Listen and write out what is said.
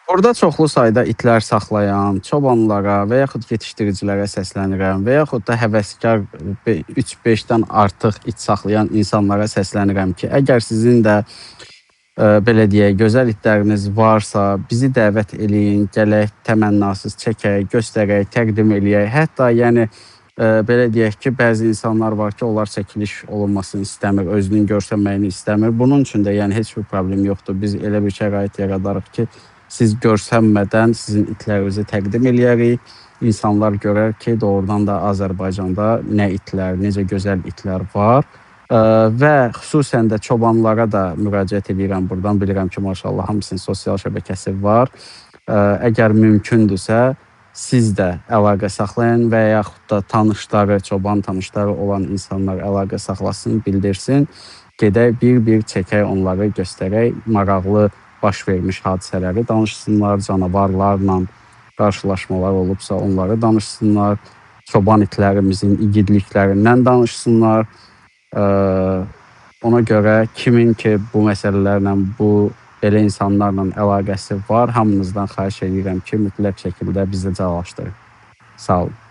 Burada çoxlu sayda itlər saxlayan çobanlara və yaxud yetişdiricilərə səslənirəm və yaxud da həvəskar 3-5-dən artıq it saxlayan insanlara səslənirəm ki, əgər sizin də belə deyək, gözəl itləriniz varsa, bizi dəvət eləyin, gələk, təmənnasız çəkək, göstərək, təqdim eləyək. Hətta yəni belə deyək ki, bəzi insanlar var ki, onlar çəkiliş olunmasını istəmir, özünün görsənməyini istəmir. Bunun üçün də yəni heç bir problem yoxdur. Biz elə bir şərait yaradarıq ki, siz görsənmədən sizin itlərinizi təqdim eləyərik. İnsanlar görər ki, doğrudan da Azərbaycanda nə itlər, necə gözəl itlər var. Və xüsusən də çobanlara da müraciət edirəm buradan. Bilirəm ki, maşallah hamısının sosial şəbəkəsi var. Əgər mümkündürsə, siz də əlaqə saxlayın və yaxud da tanışları, çoban tanışları olan insanlar əlaqə saxlasın, bildirsin. Gedək, bir-bir çəkək, onları göstərək, maraqlı baş vermiş hadisələri danışsınlar, canavarlarla qarşılaşmalar olubsa onları danışsınlar, çoban itlərimizin igidliklərindən danışsınlar. Ona görə kimin ki bu məsələlərlə, bu belə insanlarla əlaqəsi var, hamınızdan xahiş edirəm ki, mütləq şəkildə bizə cavablaşdırın. Sağ olun.